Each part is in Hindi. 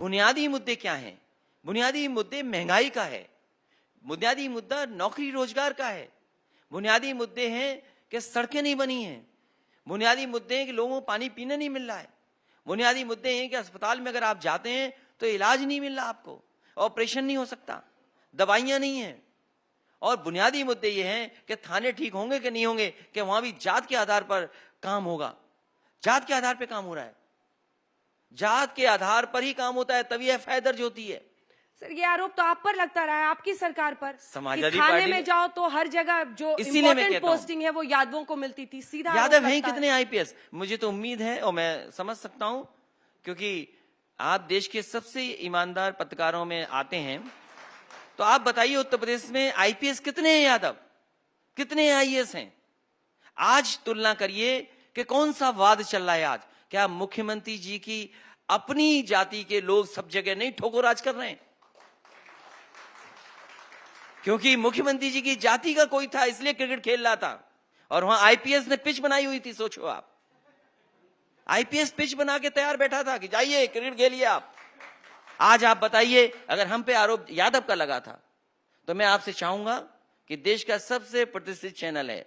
बुनियादी मुद्दे क्या हैं? बुनियादी मुद्दे महंगाई का है, बुनियादी मुद्दा नौकरी रोजगार का है, बुनियादी मुद्दे हैं कि सड़कें नहीं बनी हैं, बुनियादी मुद्दे हैं कि लोगों को पानी पीने नहीं मिल रहा है, बुनियादी मुद्दे हैं कि अस्पताल में अगर आप जाते हैं तो इलाज नहीं मिल रहा आपको, ऑपरेशन नहीं हो सकता, दवाइयां नहीं हैं। और बुनियादी मुद्दे ये हैं कि थाने ठीक होंगे कि नहीं होंगे, कि वहां भी जात के आधार पर काम होगा। जात के आधार पर काम हो रहा है, जात के आधार पर ही काम होता है, तभी एफआईआर दर्ज होती है। सर ये आरोप तो आप पर लगता रहा है, आपकी सरकार पर। समाजवादी थाने पार्टी में जाओ तो हर जगह जो इम्पोर्टेंट पोस्टिंग है वो यादवों को मिलती थी। सीधा यादव हैं कितने आईपीएस? मुझे तो उम्मीद है और मैं समझ सकता हूं, क्योंकि आप देश के सबसे ईमानदार पत्रकारों में आते हैं, तो आप बताइए उत्तर प्रदेश में आईपीएस कितने हैं यादव, कितने आईएएस हैं? आज तुलना करिए कि कौन सा वाद चल रहा है आज। क्या मुख्यमंत्री जी की अपनी जाति के लोग सब जगह नहीं ठोकराज कर रहे हैं? क्योंकि मुख्यमंत्री जी की जाति का कोई था इसलिए क्रिकेट खेल रहा था, और वहां आईपीएस ने पिच बनाई हुई थी। सोचो आप, आईपीएस पिच बना के तैयार बैठा था कि जाइए क्रिकेट खेलिए आप। आज आप बताइए, अगर हम पे आरोप यादव का लगा था, तो मैं आपसे चाहूंगा कि देश का सबसे प्रतिष्ठित चैनल है,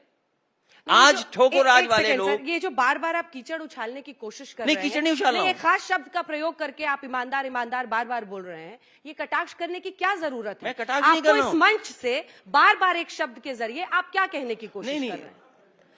आज ठोकराज वाले लोग, ये जो बार बार आप कीचड़ उछालने की कोशिश कर रहे हैं, कीचड़ नहीं उछाल रहा हूं, एक खास शब्द का प्रयोग करके आप ईमानदार ईमानदार बार बार बोल रहे हैं, ये कटाक्ष करने की क्या जरूरत है? मैं कटाक्ष नहीं कर रहा हूं। इस मंच से बार बार एक शब्द के जरिए आप क्या कहने की कोशिश कर रहे हैं?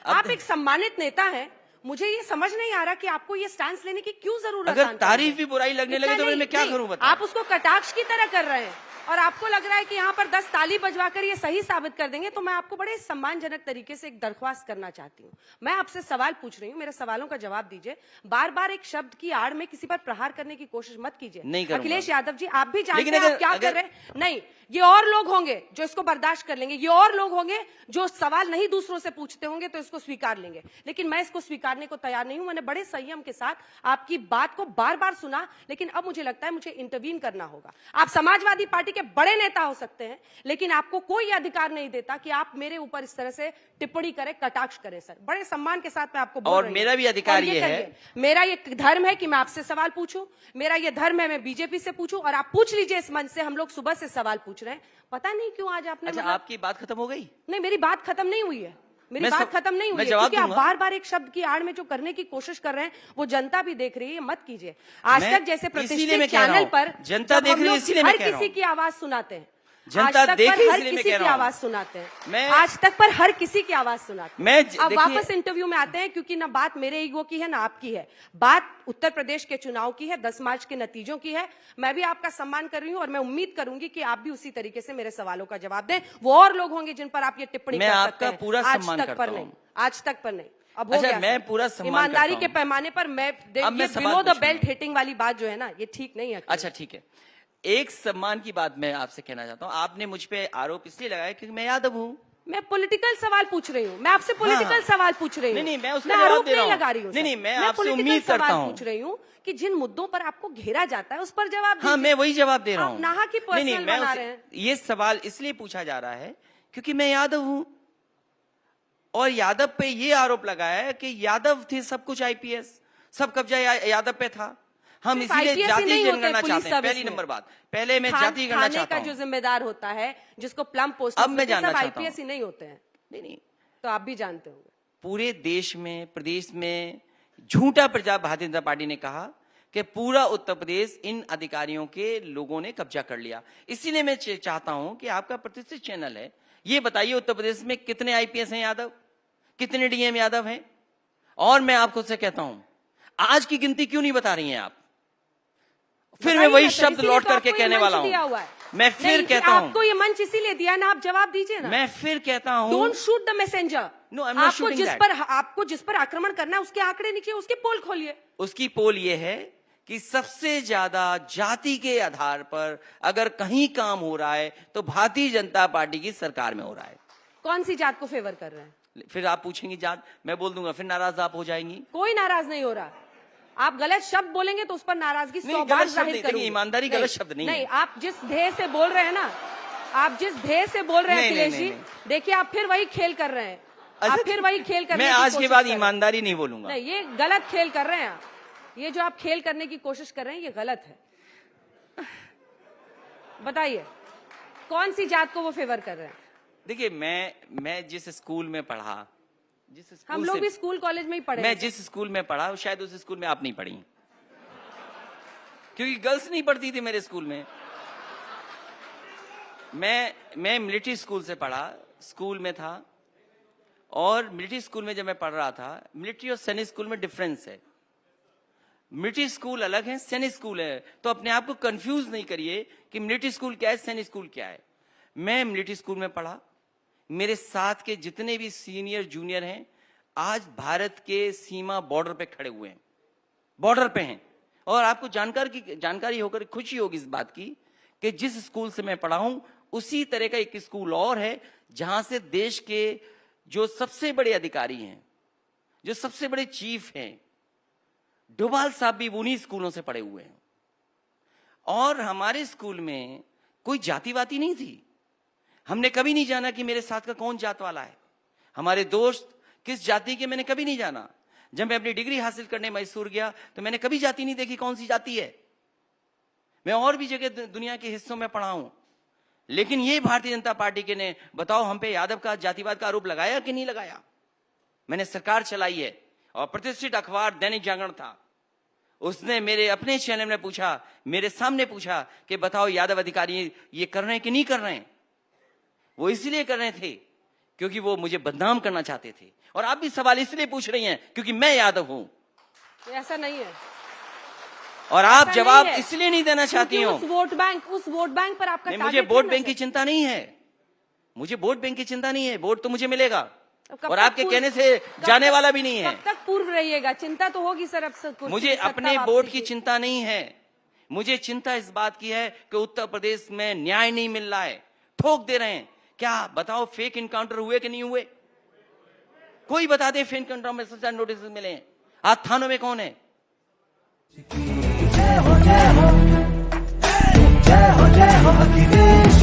आप एक सम्मानित नेता हैं, मुझे ये समझ नहीं आ रहा कि आपको ये स्टैंड लेने की क्यों जरूरत है? अगर तारीफ भी बुराई लगने लगे तो मैं क्या करूं बताइए? आप उसको कटाक्ष की तरह कर रहे हैं और आपको लग रहा है कि यहाँ पर 10 ताली बजवाकर ये सही साबित कर देंगे। तो मैं आपको बड़े सम्मानजनक तरीके से एक दरख्वास्त करना चाहती हूँ। मैं आपसे सवाल पूछ रही हूँ, मेरे सवालों का जवाब दीजिए। बार बार एक शब्द की आड़ में किसी पर प्रहार करने की कोशिश मत कीजिए। अखिलेश यादव जी, आप भी जानते हैं आप क्या कर रहे हैं। नहीं, ये और लोग होंगे जो इसको बर्दाश्त कर लेंगे, ये और लोग होंगे जो सवाल नहीं दूसरों से पूछते होंगे तो इसको स्वीकार लेंगे, लेकिन मैं इसको स्वीकारने को तैयार नहीं हूं। मैंने बड़े संयम के साथ आपकी बात को बार बार सुना, लेकिन अब मुझे लगता है मुझे इंटरवीन करना होगा। आप समाजवादी पार्टी के बड़े नेता हो सकते हैं, लेकिन आपको कोई अधिकार नहीं देता कि आप मेरे ऊपर इस तरह से टिप्पणी करें, कटाक्ष करें। सर, बड़े सम्मान के साथ मैं आपको बोल रही हूं, मेरा भी अधिकार ये है, मेरा ये धर्म है कि मैं आपसे सवाल पूछूं, मेरा ये धर्म है मैं बीजेपी से पूछूं, और आप पूछ लीजिए इस मंच से। हम लोग सुबह से सवाल पूछ रहे हैं, पता नहीं क्यों आज आपने। अच्छा, आपकी बात खत्म हो गई? नहीं, मेरी बात खत्म नहीं हुई है, मेरी बात खत्म नहीं हुई है, क्योंकि आप बार बार एक शब्द की आड़ में जो करने की कोशिश कर रहे हैं वो जनता भी देख रही है। मत कीजिए। आज तक जैसे प्रतिष्ठित चैनल पर जनता देख रही है, इसीलिए मैं कह रहा हूं, हर किसी की आवाज सुनाते हैं, जनता देख रही है, हर किसी की आवाज सुनाते हैं, आज तक पर हर किसी की आवाज सुनाते हैं। अब वापस इंटरव्यू में आते हैं, क्योंकि ना बात मेरे ईगो की है ना आपकी है, बात उत्तर प्रदेश के चुनाव की है, 10 मार्च के नतीजों की है। मैं भी आपका सम्मान कर रही हूं और मैं उम्मीद करूंगी कि आप भी उसी तरीके से मेरे सवालों का जवाब दें। वो और लोग होंगे जिन पर आप ये टिप्पणी कर सकते हैं, पूरा सम्मान करता हूं। आज तक पर नहीं, अब हो गया। मैं पूरा सम्मान ईमानदारी के पैमाने पर मैं बिलो द बेल्ट हिटिंग वाली बात जो है ना, ये ठीक नहीं है। अच्छा ठीक है, एक सम्मान की बात मैं आपसे कहना चाहता हूं। आपने मुझ पे आरोप इसलिए लगाया क्योंकि मैं यादव हूं। मैं पॉलिटिकल सवाल पूछ रही हूँ, मैं आपसे पॉलिटिकल सवाल पूछ रही हूँ। नहीं, मैं उसका आरोप नहीं लगा रही हूँ। नहीं, मैं आपसे उम्मीद करता हूँ, पूछ रही हूँ कि जिन मुद्दों पर आपको घेरा जाता है उस पर जवाब दीजिए। हाँ, मैं वही जवाब दे रहा हूँ। नाहा की पर्सनल बना रहे हैं। ये सवाल इसलिए पूछा जा रहा है क्योंकि मैं यादव हूं, और यादव पे ये आरोप लगाया है कि यादव थे सब कुछ, आईपीएस सब कब्जा यादव पे था। हम इसीलिए जाति जनगणना चाहते हैं। पहली नंबर बात, पहले मैं जाति गणना चाहता हूं। का जो जिम्मेदार होता है, जिसको प्लम पोस्ट, अब मैं जानना चाहता हूं, आईपीएस ही नहीं होते हैं। नहीं, तो आप भी जानते होंगे। पूरे देश में, प्रदेश में झूठा प्रचार भारतीय जनता पार्टी ने कहा कि पूरा उत्तर प्रदेश इन अधिकारियों के लोगों ने कब्जा कर लिया। इसीलिए मैं चाहता हूं कि आपका प्रतिष्ठित चैनल है, ये बताइए उत्तर प्रदेश में कितने आईपीएस हैं यादव, कितने डीएम यादव हैं? और मैं आपको से कहता हूं, आज की गिनती क्यों नहीं बता रही हैं आप? फिर मैं वही शब्द लौट करके कहने वाला हूं। मैं फिर कहता हूं, आपको ये मंच इसीलिए दिया ना, आप जवाब दीजिए ना। मैं फिर कहता हूं, don't shoot the messenger. No, I am not shooting that. आपको जिस पर आक्रमण करना है उसके आंकड़े नीचे, उसकी पोल खोलिए। उसकी पोल ये है कि सबसे ज्यादा जाति के आधार पर अगर कहीं काम हो रहा है तो भारतीय जनता पार्टी की सरकार में हो रहा है। कौन सी जात को फेवर कर रहे हैं? फिर आप पूछेंगी जात, मैं बोल दूंगा, फिर नाराज आप हो जाएंगी। कोई नाराज नहीं हो रहा। आप गलत शब्द बोलेंगे तो उस पर नाराजगी 100 बार जाहिर करूंगी। ईमानदारी गलत शब्द नहीं है। आप जिस ध्येय से बोल रहे हैं ना, आप जिस ध्येय से बोल रहे हैं अखिलेश जी, देखिए आप फिर वही खेल कर रहे हैं। आप फिर वही खेल कर रहे हैं। मैं आज के बाद ईमानदारी नहीं बोलूंगा। नहीं, ये गलत खेल कर रहे हैं आप। ये जो आप खेल करने की कोशिश कर रहे हैं ये गलत है। बताइए कौन सी जात को वो फेवर कर रहे हैं? देखिए, मैं जिस स्कूल में पढ़ा, जिस स्कूल हम लोग से- भी स्कूल कॉलेज में ही पढ़े मैं हैं। जिस स्कूल में पढ़ा शायद उस स्कूल में आप नहीं पढ़ी, क्योंकि गर्ल्स नहीं पढ़ती थी मेरे स्कूल में। मैं मिलिट्री स्कूल से पढ़ा, स्कूल में था, और मिलिट्री स्कूल में जब मैं पढ़ रहा था, मिलिट्री और सैनिक स्कूल में डिफरेंस है। मिलिट्री स्कूल अलग है, सैनिक स्कूल है, तो अपने आप को कंफ्यूज नहीं करिए कि मिलिट्री स्कूल क्या है, सैनिक स्कूल क्या है। मैं मिलिट्री स्कूल में पढ़ा, मेरे साथ के जितने भी सीनियर जूनियर हैं आज भारत के सीमा बॉर्डर पे खड़े हुए हैं, बॉर्डर पे हैं। और आपको जानकारी होकर खुशी होगी इस बात की कि जिस स्कूल से मैं पढ़ा हूं उसी तरह का एक स्कूल और है, जहां से देश के जो सबसे बड़े अधिकारी हैं, जो सबसे बड़े चीफ हैं, डोभाल साहब भी उन्हीं स्कूलों से पढ़े हुए हैं। और हमारे स्कूल में कोई जातिवादी नहीं थी। हमने कभी नहीं जाना कि मेरे साथ का कौन जात वाला है, हमारे दोस्त किस जाति के मैंने कभी नहीं जाना। जब मैं अपनी डिग्री हासिल करने मैसूर गया तो मैंने कभी जाति नहीं देखी कौन सी जाति है। मैं और भी जगह दुनिया के हिस्सों में पढ़ा हूं, लेकिन ये भारतीय जनता पार्टी के ने बताओ हम पे यादव का जातिवाद का आरोप लगाया कि नहीं लगाया। मैंने सरकार चलाई है, और प्रतिष्ठित अखबार दैनिक जागरण था, उसने मेरे अपने चैनल में पूछा, मेरे सामने पूछा कि बताओ यादव अधिकारी ये कर रहे हैं कि नहीं कर रहे हैं। वो इसलिए कर रहे थे क्योंकि वो मुझे बदनाम करना चाहते थे। और आप भी सवाल इसलिए पूछ रही हैं क्योंकि मैं यादव हूं, ऐसा नहीं है। और आप ऐसा जवाब नहीं है। इसलिए नहीं देना चाहती क्योंकि हो। उस वोट बैंक पर आपका नहीं, मुझे टारगेट वोट है ना बैंक की सर। चिंता नहीं है, मुझे वोट बैंक की चिंता नहीं है। वोट तो मुझे मिलेगा, अब कब और तक आपके पूर्व- कहने से कब जाने तक- वाला भी नहीं है। कब तक पूर्व रहिएगा? चिंता तो होगी सर। अब मुझे अपने वोट की चिंता नहीं है, मुझे चिंता इस बात की है कि उत्तर प्रदेश में न्याय नहीं मिल रहा है, ठोक दे रहे हैं। क्या बताओ फेक इनकाउंटर हुए कि नहीं हुए? कोई बता दे फेक इनकाउंटर में सबसे ज्यादा नोटिस मिले हैं। आज थानों में कौन है? जय हो जय हो अखिलेश